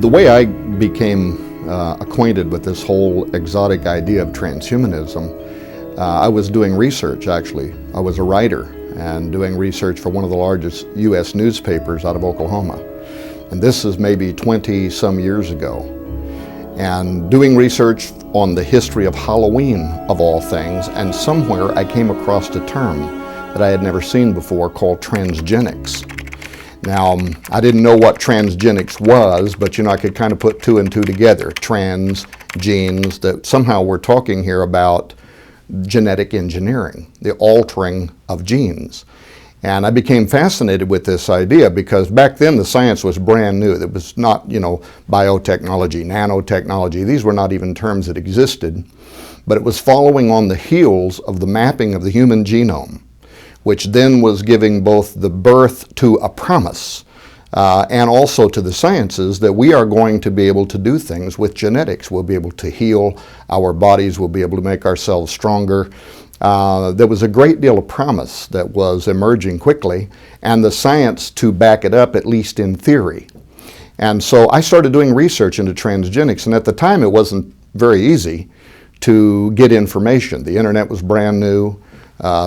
The way I became acquainted with this whole exotic idea of transhumanism, I was doing research actually. I was a writer and doing research for one of the largest U.S. newspapers out of Oklahoma. And this is maybe 20 some years ago. And doing research on the history of Halloween of all things, and somewhere I came across a term that I had never seen before called transgenics. Now, I didn't know what transgenics was, but I could kind of put two and two together. Trans, genes, that somehow we're talking here about genetic engineering, the altering of genes. And I became fascinated with this idea because back then the science was brand new. It was not, biotechnology, nanotechnology. These were not even terms that existed, but it was following on the heels of the mapping of the human genome, which then was giving both the birth to a promise and also to the sciences that we are going to be able to do things with genetics. We'll be able to heal our bodies. We'll be able to make ourselves stronger. There was a great deal of promise that was emerging quickly, and the science to back it up, at least in theory. And so I started doing research into transgenics, and at the time it wasn't very easy to get information. The internet was brand new.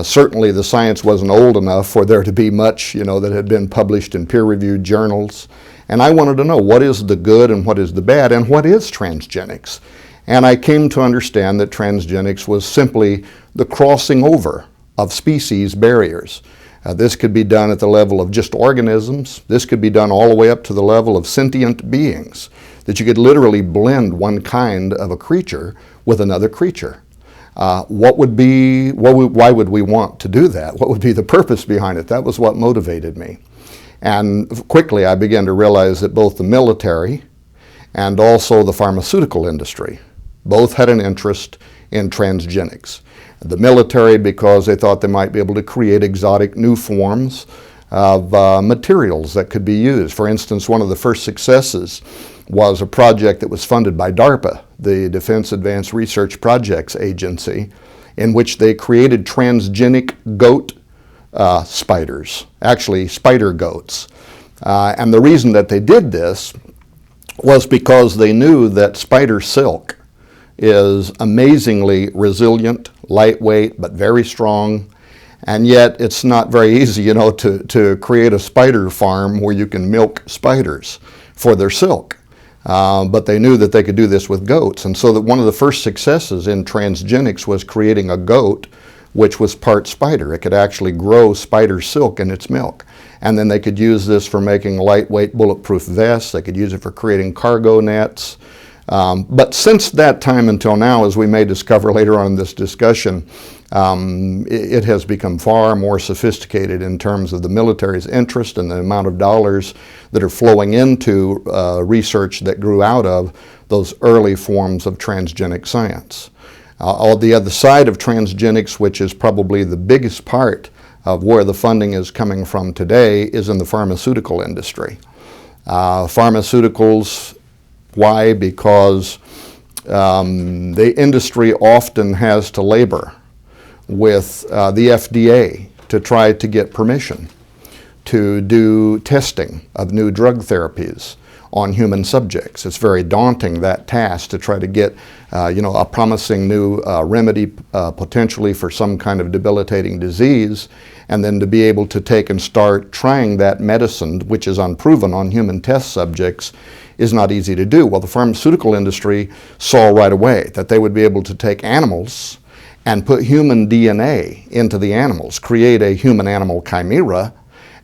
Certainly the science wasn't old enough for there to be much, that had been published in peer-reviewed journals. And I wanted to know what is the good and what is the bad, and what is transgenics. And I came to understand that transgenics was simply the crossing over of species barriers. This could be done at the level of just organisms. This could be done all the way up to the level of sentient beings, that you could literally blend one kind of a creature with another creature. Why would we want to do that? What would be the purpose behind it? That was what motivated me. And quickly I began to realize that both the military and also the pharmaceutical industry both had an interest in transgenics. The military because they thought they might be able to create exotic new forms of materials that could be used. For instance, one of the first successes was a project that was funded by DARPA, the Defense Advanced Research Projects Agency, in which they created transgenic goat spiders, actually spider goats. And the reason that they did this was because they knew that spider silk is amazingly resilient, lightweight, but very strong. And yet it's not very easy, to create a spider farm where you can milk spiders for their silk. But they knew that they could do this with goats. And so that one of the first successes in transgenics was creating a goat which was part spider. It could actually grow spider silk in its milk. And then they could use this for making lightweight bulletproof vests. They could use it for creating cargo nets. But since that time until now, as we may discover later on in this discussion, it has become far more sophisticated in terms of the military's interest and the amount of dollars that are flowing into research that grew out of those early forms of transgenic science. On the other side of transgenics, which is probably the biggest part of where the funding is coming from today, is in the pharmaceutical industry. Pharmaceuticals, why? Because the industry often has to labor with the FDA to try to get permission to do testing of new drug therapies on human subjects. It's very daunting, that task, to try to get a promising new remedy potentially for some kind of debilitating disease, and then to be able to take and start trying that medicine, which is unproven on human test subjects, is not easy to do. Well, the pharmaceutical industry saw right away that they would be able to take animals and put human DNA into the animals, create a human-animal chimera,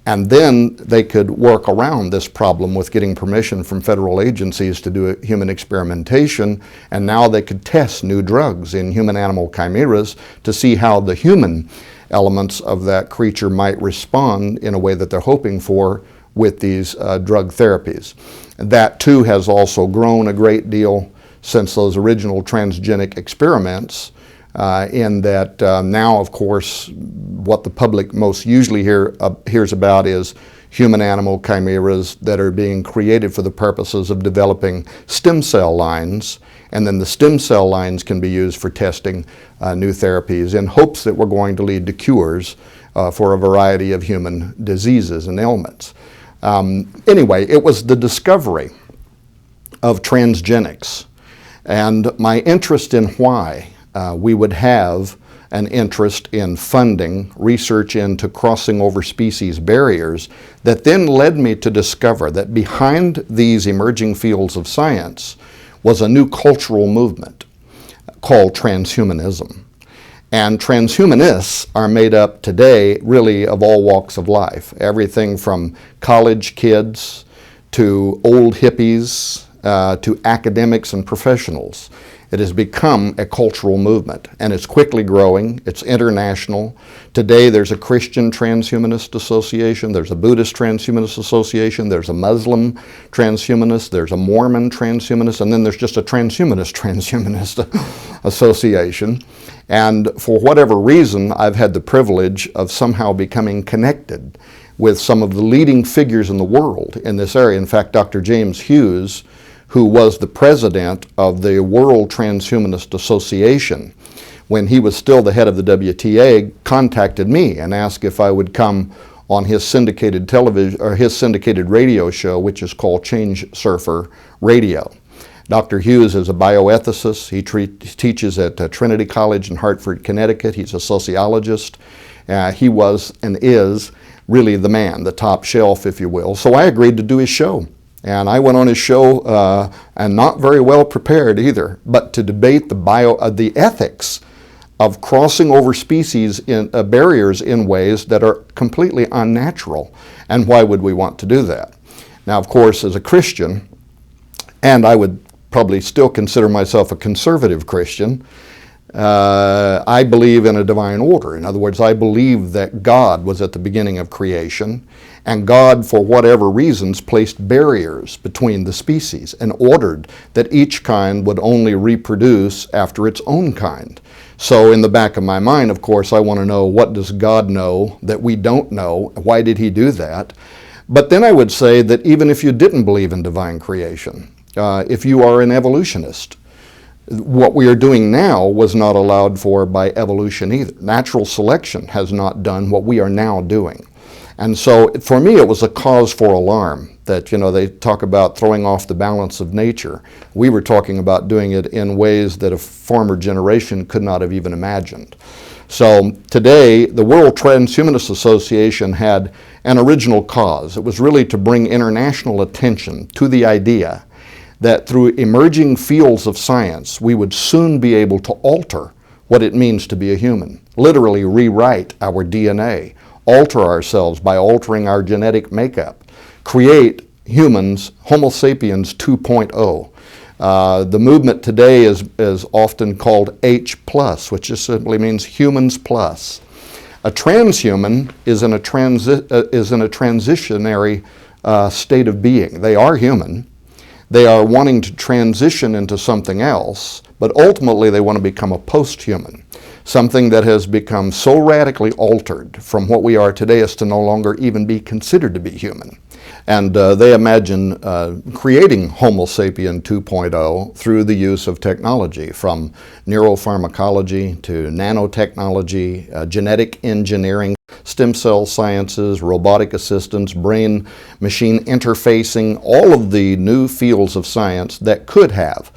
and then they could work around this problem with getting permission from federal agencies to do human experimentation, and now they could test new drugs in human-animal chimeras to see how the human elements of that creature might respond in a way that they're hoping for with these drug therapies. That too has also grown a great deal since those original transgenic experiments, in that now, of course, what the public most usually hears about is human-animal chimeras that are being created for the purposes of developing stem cell lines, and then the stem cell lines can be used for testing new therapies in hopes that we're going to lead to cures for a variety of human diseases and ailments. Anyway, it was the discovery of transgenics. And my interest in why we would have an interest in funding research into crossing over species barriers that then led me to discover that behind these emerging fields of science was a new cultural movement called transhumanism. And transhumanists are made up today really of all walks of life, everything from college kids to old hippies to academics and professionals. It has become a cultural movement, and it's quickly growing. It's international. Today there's a Christian Transhumanist Association, there's a Buddhist Transhumanist Association, there's a Muslim Transhumanist, there's a Mormon Transhumanist, and then there's just a Transhumanist Association. And for whatever reason, I've had the privilege of somehow becoming connected with some of the leading figures in the world in this area. In fact, Dr. James Hughes, who was the president of the World Transhumanist Association, when he was still the head of the WTA, contacted me and asked if I would come on his syndicated television or his syndicated radio show, which is called Change Surfer Radio. Dr. Hughes is a bioethicist. He teaches at Trinity College in Hartford, Connecticut. He's a sociologist. He was and is really the man, the top shelf, if you will. So I agreed to do his show. And I went on his show, and not very well prepared either, but to debate the ethics of crossing over species in barriers in ways that are completely unnatural. And why would we want to do that? Now, of course, as a Christian, and I would probably still consider myself a conservative Christian, I believe in a divine order. In other words, I believe that God was at the beginning of creation, and God, for whatever reasons, placed barriers between the species and ordered that each kind would only reproduce after its own kind. So in the back of my mind, of course, I want to know, what does God know that we don't know? Why did he do that? But then I would say that even if you didn't believe in divine creation, if you are an evolutionist, what we are doing now was not allowed for by evolution either. Natural selection has not done what we are now doing. And so for me, it was a cause for alarm that, they talk about throwing off the balance of nature. We were talking about doing it in ways that a former generation could not have even imagined. So today, the World Transhumanist Association had an original cause. It was really to bring international attention to the idea that through emerging fields of science, we would soon be able to alter what it means to be a human, literally rewrite our DNA, alter ourselves by altering our genetic makeup, create humans, Homo sapiens 2.0. The movement today is often called H+, which just simply means humans plus. A transhuman is in a transitionary state of being. They are human. They are wanting to transition into something else, but ultimately they want to become a post-human, something that has become so radically altered from what we are today as to no longer even be considered to be human. And they imagine creating Homo sapien 2.0 through the use of technology, from neuropharmacology to nanotechnology, genetic engineering, stem cell sciences, robotic assistance, brain-machine interfacing, all of the new fields of science that could have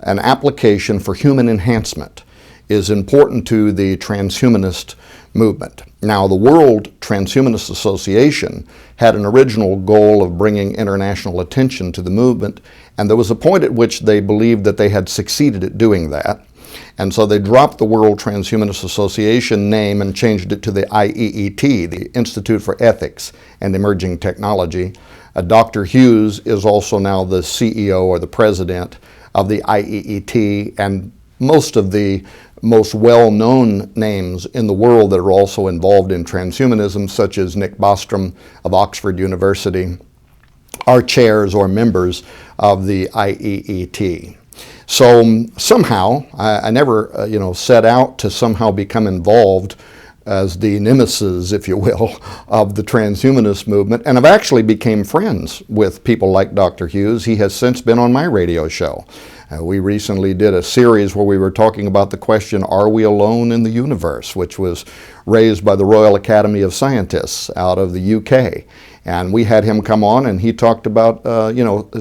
an application for human enhancement is important to the transhumanist movement. Now, the World Transhumanist Association had an original goal of bringing international attention to the movement, and there was a point at which they believed that they had succeeded at doing that. And so they dropped the World Transhumanist Association name and changed it to the IEET, the Institute for Ethics and Emerging Technology. Dr. Hughes is also now the CEO or the president of the IEET, and most of the most well-known names in the world that are also involved in transhumanism, such as Nick Bostrom of Oxford University, are chairs or members of the IEET. So somehow, I never set out to somehow become involved as the nemesis, if you will, of the transhumanist movement, and I've actually became friends with people like Dr. Hughes. He has since been on my radio show. We recently did a series where we were talking about the question, are we alone in the universe, which was raised by the Royal Academy of Scientists out of the UK. And we had him come on, and he talked about,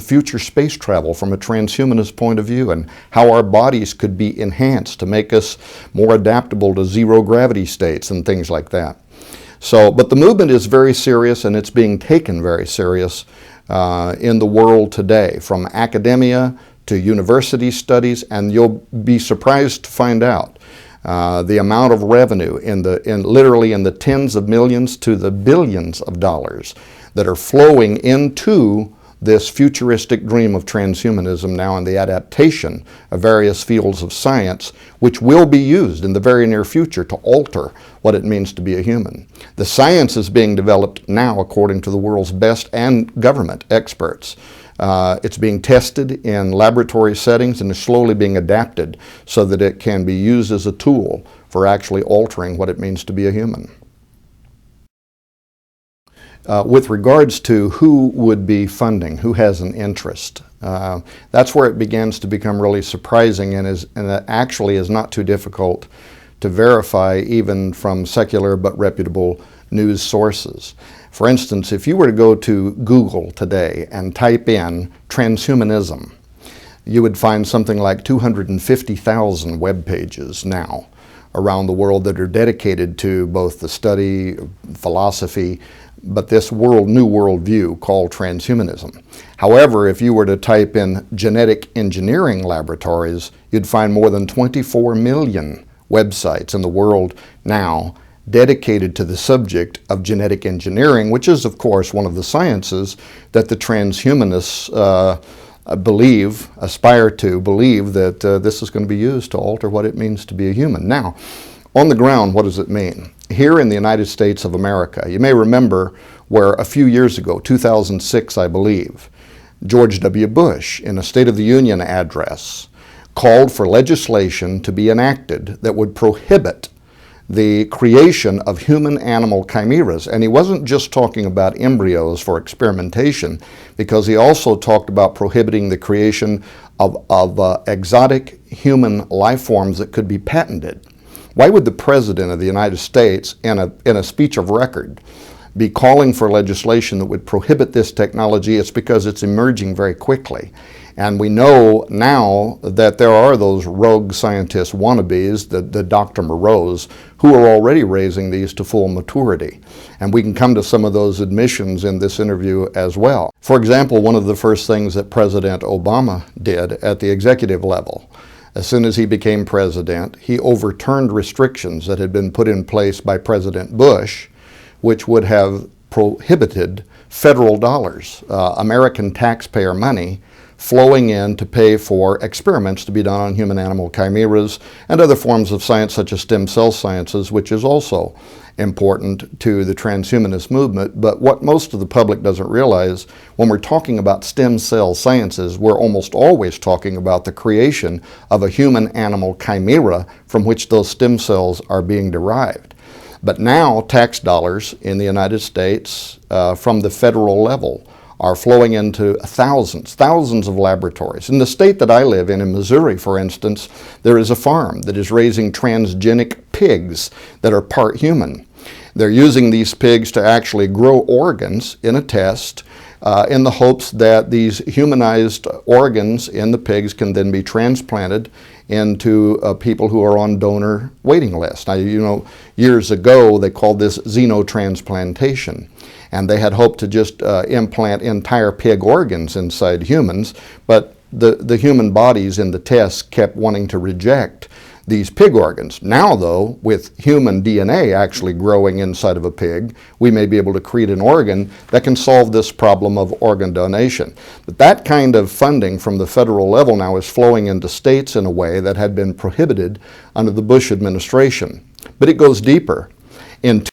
future space travel from a transhumanist point of view, and how our bodies could be enhanced to make us more adaptable to zero gravity states and things like that. So, but the movement is very serious, and it's being taken very serious in the world today, from academia to university studies, and you'll be surprised to find out the amount of revenue literally in the tens of millions to the billions of dollars that are flowing into this futuristic dream of transhumanism now, and the adaptation of various fields of science, which will be used in the very near future to alter what it means to be a human. The science is being developed now according to the world's best and government experts. It's being tested in laboratory settings and is slowly being adapted so that it can be used as a tool for actually altering what it means to be a human. With regards to who would be funding, who has an interest, that's where it begins to become really surprising, and it actually is not too difficult to verify even from secular but reputable news sources. For instance, if you were to go to Google today and type in transhumanism, you would find something like 250,000 web pages now around the world that are dedicated to both the study, philosophy, but this new worldview called transhumanism. However, if you were to type in genetic engineering laboratories, you'd find more than 24 million websites in the world now dedicated to the subject of genetic engineering, which is, of course, one of the sciences that the transhumanists aspire to believe that this is going to be used to alter what it means to be a human. Now, on the ground, what does it mean? Here in the United States of America, you may remember where a few years ago, 2006, I believe, George W. Bush, in a State of the Union address, called for legislation to be enacted that would prohibit the creation of human-animal chimeras. And he wasn't just talking about embryos for experimentation, because he also talked about prohibiting the creation of exotic human life forms that could be patented. Why would the President of the United States, in a speech of record, be calling for legislation that would prohibit this technology? It's because it's emerging very quickly. And we know now that there are those rogue scientist wannabes, the Dr. Moreaus, who are already raising these to full maturity. And we can come to some of those admissions in this interview as well. For example, one of the first things that President Obama did at the executive level, as soon as he became president, he overturned restrictions that had been put in place by President Bush, which would have prohibited federal dollars, American taxpayer money, flowing in to pay for experiments to be done on human-animal chimeras and other forms of science such as stem cell sciences, which is also important to the transhumanist movement. But what most of the public doesn't realize, when we're talking about stem cell sciences, we're almost always talking about the creation of a human-animal chimera from which those stem cells are being derived. But now tax dollars in the United States from the federal level are flowing into thousands of laboratories. In the state that I live in Missouri, for instance, there is a farm that is raising transgenic pigs that are part human. They're using these pigs to actually grow organs in a test in the hopes that these humanized organs in the pigs can then be transplanted into people who are on donor waiting lists. Now, you know, years ago they called this xenotransplantation, and they had hoped to just implant entire pig organs inside humans, but the human bodies in the tests kept wanting to reject these pig organs. Now, though, with human DNA actually growing inside of a pig, we may be able to create an organ that can solve this problem of organ donation. But that kind of funding from the federal level now is flowing into states in a way that had been prohibited under the Bush administration. But it goes deeper. In